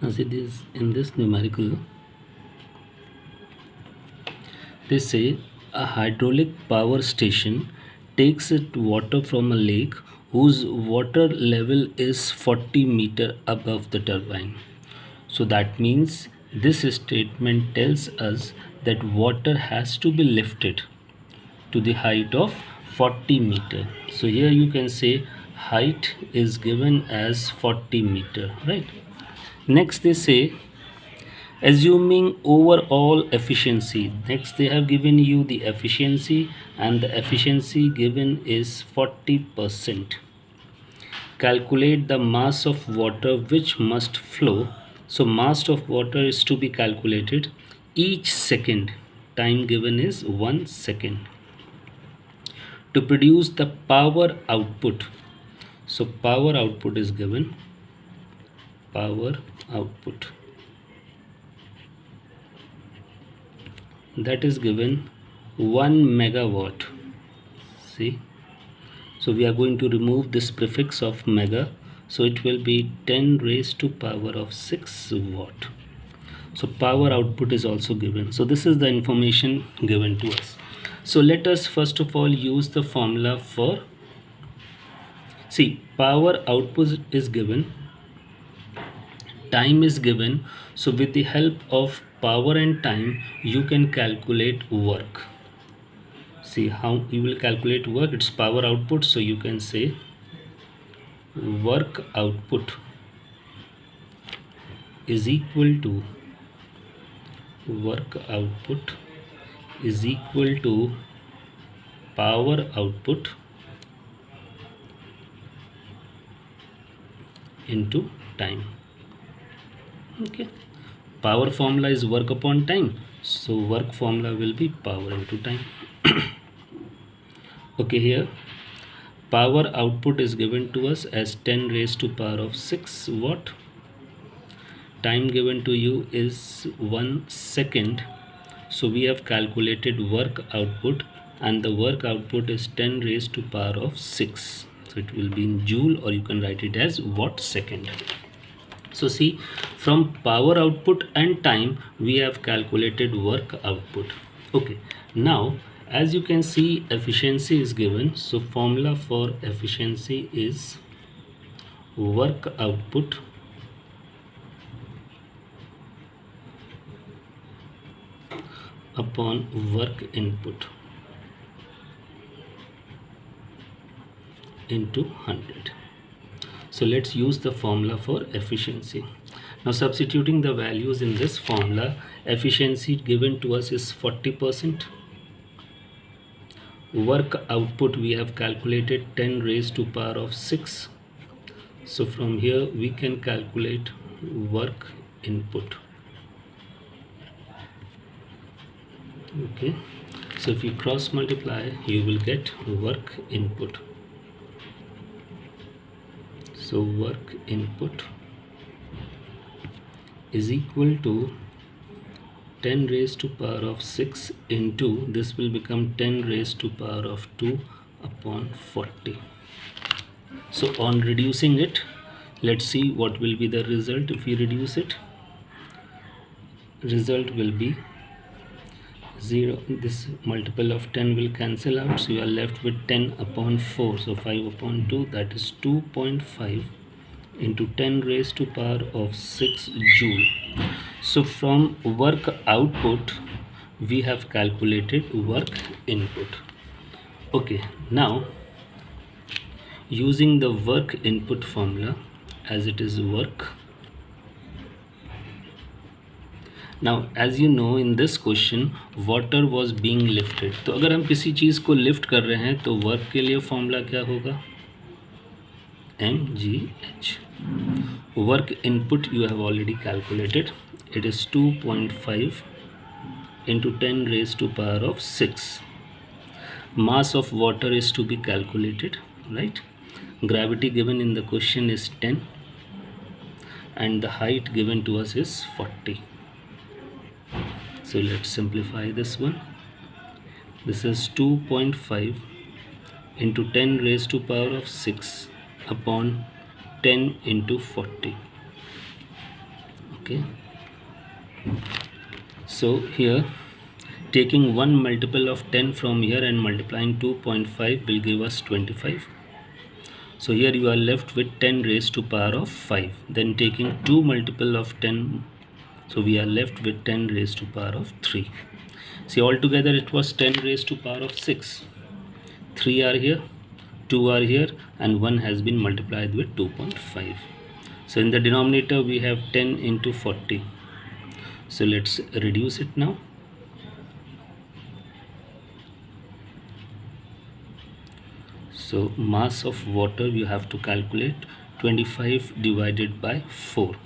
As it is in this numerical, they say a hydraulic power station takes its water from a lake whose water level is 40 meter above the turbine. So that means this statement tells us that water has to be lifted to the height of 40 meter. So here you can say height is given as 40 meter, right? Next they say assuming overall efficiency. Next they have given you the efficiency, and the efficiency given is 40%. Calculate the mass of water which must flow. So mass of water is to be calculated each second. Time given is 1 second to produce the power output. So power output is given, power output, that is given 1 megawatt. See, so we are going to remove this prefix of mega, so it will be 10 raised to power of 6 watt. So power output is also given. So this is the information given to us. So let us first of all use the formula for, see, power output is given, time is given. So with the help of power and time you can calculate work. See how you will calculate work, it's power output. So you can say work output is equal to power output into time. Okay, power formula is work upon time, so work formula will be power into time. Okay, here power output is given to us as 10 raised to power of 6 watt. Time given to you is 1 second. So we have calculated work output, and the work output is 10 raised to power of 6. So it will be in joule, or you can write it as watt second. So see, from power output and time we have calculated work output. Okay, now as you can see efficiency is given. So formula for efficiency is work output upon work input into 100. So let's use the formula for efficiency. Now substituting the values in this formula, efficiency given to us is 40%. Work output we have calculated 10 raised to power of 6. So from here we can calculate work input. Okay, so if you cross multiply you will get work input. So work input is equal to 10 raised to power of 6 into, this will become 10 raised to power of 2 upon 40. So on reducing it, let's see what will be the result. If we reduce it, result will be 0. This multiple of 10 will cancel out, so you are left with 10 upon 4. So 5 upon 2, that is 2.5 into 10 raised to power of 6 joule. So from work output we have calculated work input. Okay, now using the work input formula, as it is work. Now as you know in this question water was being lifted. तो अगर हम किसी चीज़ को lift कर रहे हैं तो work के लिए फॉर्मूला क्या होगा, mgh. Work input you have already calculated, it is 2.5 into 10 raised to power of 6. Mass of water is to be calculated, right? Gravity given in the question is 10 and the height given to us is 40. So let's simplify this one. This is 2.5 into 10 raised to power of 6 upon 10 into 40. Okay, so here taking one multiple of 10 from here and multiplying 2.5 will give us 25. So here you are left with 10 raised to power of 5. Then taking 2 multiple of 10, so we are left with 10 raised to power of 3. See, altogether it was 10 raised to power of 6. 3 are here, 2 are here, and 1 has been multiplied with 2.5. So in the denominator we have 10 into 40. So let's reduce it now. So mass of water you have to calculate 25 divided by 4.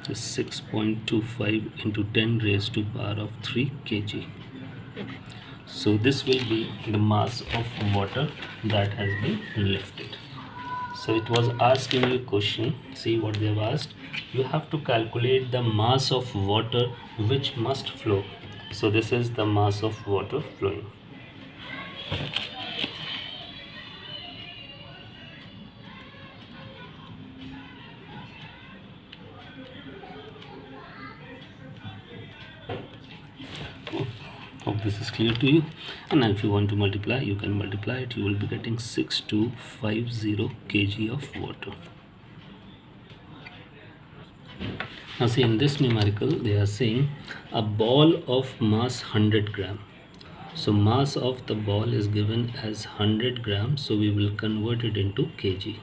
So 6.25 into 10 raised to power of 3 kg. So this will be the mass of water that has been lifted. So it was asking you question, see what they have asked. You have to calculate the mass of water which must flow. So this is the mass of water flowing. Hope this is clear to you. And if you want to multiply, you can multiply it. You will be getting 6250 kg of water. Now see, in this numerical they are saying a ball of mass 100 gram. So mass of the ball is given as 100 grams, so we will convert it into kg.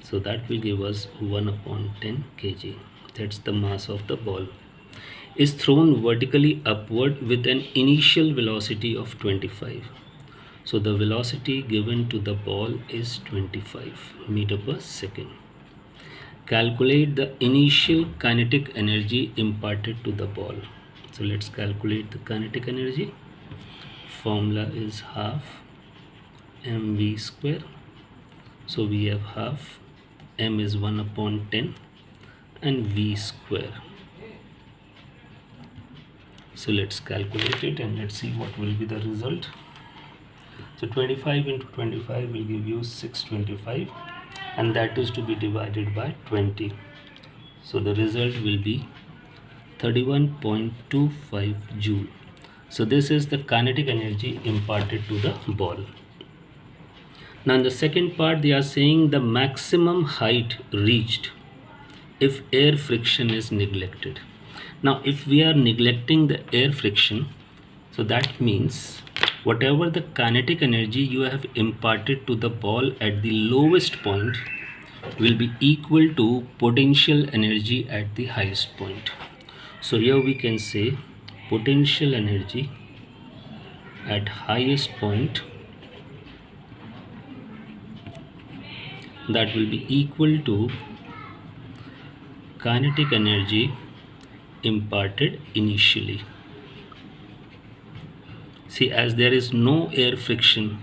So that will give us 1 upon 10 kg. That's the mass of the ball. Is thrown vertically upward with an initial velocity of 25. So the velocity given to the ball is 25 meter per second. Calculate the initial kinetic energy imparted to the ball. So let's calculate the kinetic energy. Formula is half mv square. So we have half, m is 1 upon 10 and v square. So let's calculate it and let's see what will be the result. So 25 into 25 will give you 625, and that is to be divided by 20. So the result will be 31.25 joule. So this is the kinetic energy imparted to the ball. Now in the second part they are saying the maximum height reached if air friction is neglected. Now if we are neglecting the air friction, so that means whatever the kinetic energy you have imparted to the ball at the lowest point will be equal to potential energy at the highest point. So here we can say potential energy at highest point, that will be equal to kinetic energy imparted initially. See, as there is no air friction,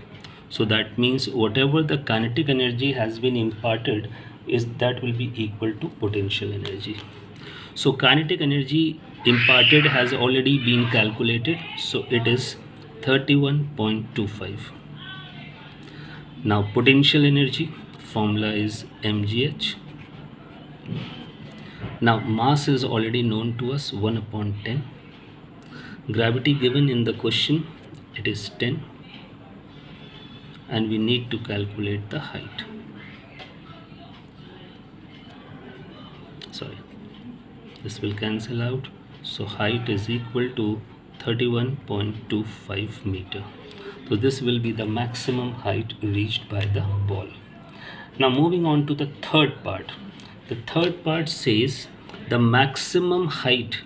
so that means whatever the kinetic energy has been imparted is that will be equal to potential energy. So kinetic energy imparted has already been calculated, so it is 31.25. Now potential energy formula is mgh. Now mass is already known to us, 1 upon 10. Gravity given in the question, it is 10, and we need to calculate the height. Sorry, this will cancel out. So height is equal to 31.25 meter. So this will be the maximum height reached by the ball. Now moving on to the third part. The third part says the maximum height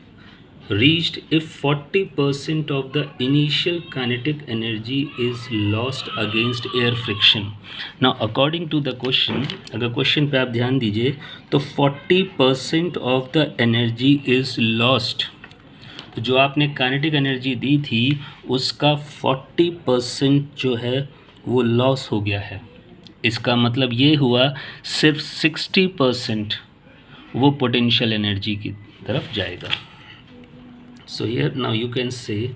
reached if 40% of the initial kinetic energy is lost against air friction. Now according to the question, अगर question पे आप ध्यान दीजिए तो 40% of the energy is lost. तो जो आपने kinetic energy दी थी उसका 40% जो है वो लॉस हो गया है. इसका मतलब ये हुआ सिर्फ 60% वो पोटेंशियल एनर्जी की तरफ जाएगा. So here now you can say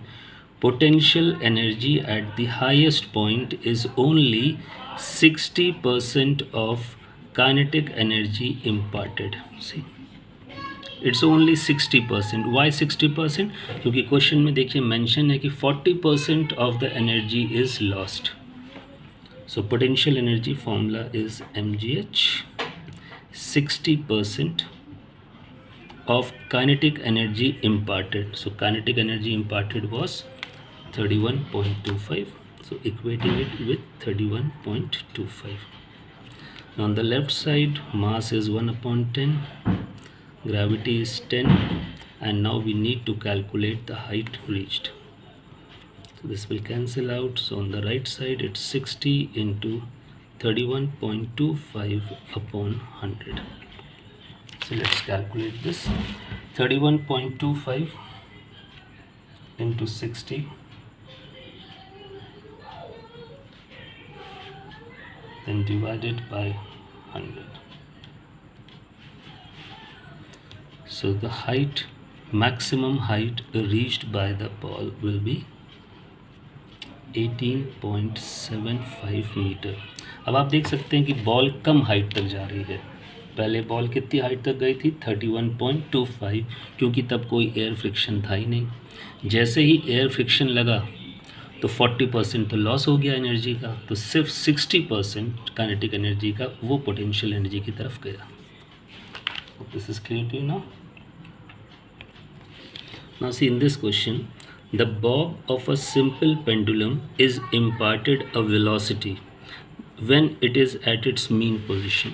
potential energy at the highest point is only 60% of kinetic energy imparted. See, it's only 60%. Why 60%? क्योंकि क्वेश्चन में देखिए मेंशन है कि 40% of the energy is lost. So potential energy formula is mgh. 60% of kinetic energy imparted. So kinetic energy imparted was 31.25. So equating it with 31.25. Now on the left side, mass is 1/10, gravity is 10, and now we need to calculate the height reached. So this will cancel out. So on the right side, it's 60 into 31.25 upon 100. So let's calculate this. 31.25 into 60 then divided by 100. So the height, maximum height reached by the ball will be 18.75 metre. अब आप देख सकते हैं कि ball कम height तक जा रही है. पहले बॉल कितनी हाइट तक गई थी? 31.25, क्योंकि तब कोई एयर फ्रिक्शन था ही नहीं. जैसे ही एयर फ्रिक्शन लगा तो 40% तो लॉस हो गया एनर्जी का, तो सिर्फ 60% काइनेटिक एनर्जी का वो पोटेंशियल एनर्जी की तरफ गया. This is clear to you now. Now see, in this question, the bob of a simple pendulum is imparted a velocity when it is at its mean position.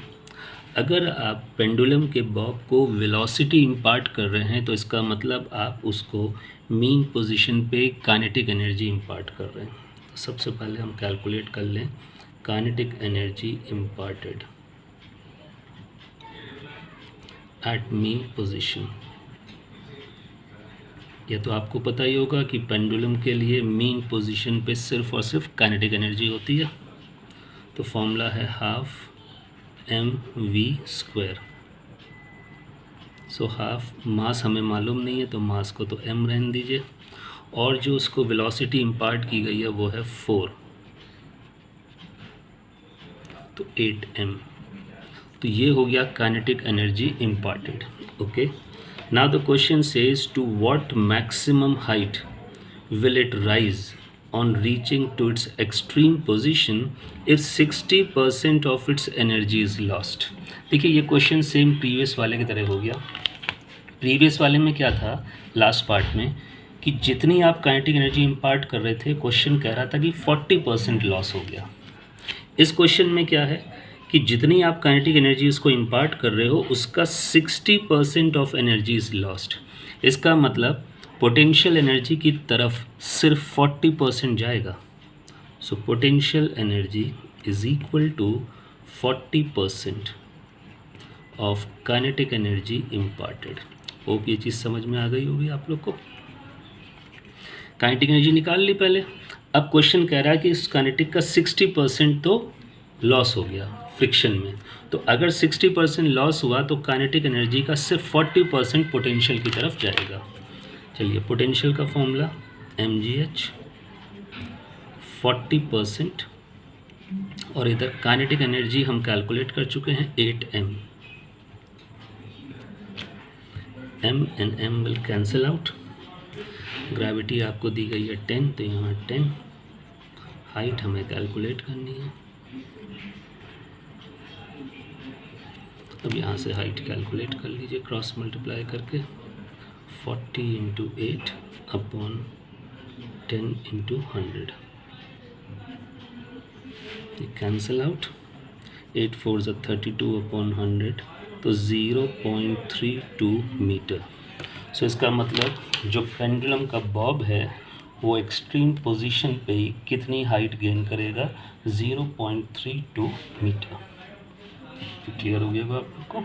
अगर आप pendulum के Bob को velocity impart कर रहे हैं तो इसका मतलब आप उसको मीन पोजीशन पे काइनेटिक एनर्जी इम्पार्ट कर रहे हैं. तो सबसे पहले हम कैलकुलेट कर लें kinetic energy imparted at mean position. या तो आपको पता ही होगा कि पेंडुलम के लिए मीन पोजीशन पे सिर्फ और सिर्फ काइनेटिक एनर्जी होती है. तो फॉर्मूला है हाफ mv². सो हाफ मास हमें मालूम नहीं है तो मास को तो m रहने दीजिए, और जो उसको वेलोसिटी इम्पार्ट की गई है वो है 4, तो 8m. तो ये हो गया kinetic energy imparted. Okay, now the question says to what maximum height will it rise on reaching to its extreme position if 60% of its energy is lost. देखिए ये क्वेश्चन सेम प्रीवियस वाले की तरह हो गया. प्रीवियस वाले में क्या था लास्ट पार्ट में कि जितनी आप काइनेटिक एनर्जी इम्पार्ट कर रहे थे, क्वेश्चन कह रहा था कि 40% लॉस हो गया. इस क्वेश्चन में क्या है कि जितनी आप काइनेटिक एनर्जी उसको इम्पार्ट कर रहे हो उसका 60% ऑफ एनर्जी इज़ लॉस्ट. इसका मतलब पोटेंशियल एनर्जी की तरफ सिर्फ 40% जाएगा. So potential energy is equal to 40% of kinetic energy imparted. Hope ये चीज़ समझ में आ गई होगी आप लोग को. काइनेटिक एनर्जी निकाल ली पहले. अब क्वेश्चन कह रहा है कि इस काइनेटिक का 60% तो लॉस हो गया फ्रिक्शन में. तो अगर 60% लॉस हुआ तो काइनेटिक एनर्जी का सिर्फ 40% पोटेंशियल की तरफ जाएगा. चलिए, पोटेंशियल का फॉर्मूला mgh 40%, और इधर काइनेटिक एनर्जी हम कैलकुलेट कर चुके हैं 8m. m and m will cancel out. Gravity आपको दी गई है 10, तो यहाँ 10. हाइट हमें कैलकुलेट करनी है. अब यहाँ से हाइट कैलकुलेट कर लीजिए क्रॉस मल्टीप्लाई करके. 40 into 8 upon 10 into 100. Cancel out. 8 4 ज़ा 32 अपॉन 100, तो 0.32 मीटर. सो इसका मतलब जो पेंडुलम का बॉब है वो एक्सट्रीम पोजीशन पे ही कितनी हाइट गेन करेगा? 0.32 मीटर. क्लियर हो गया आप लोग को?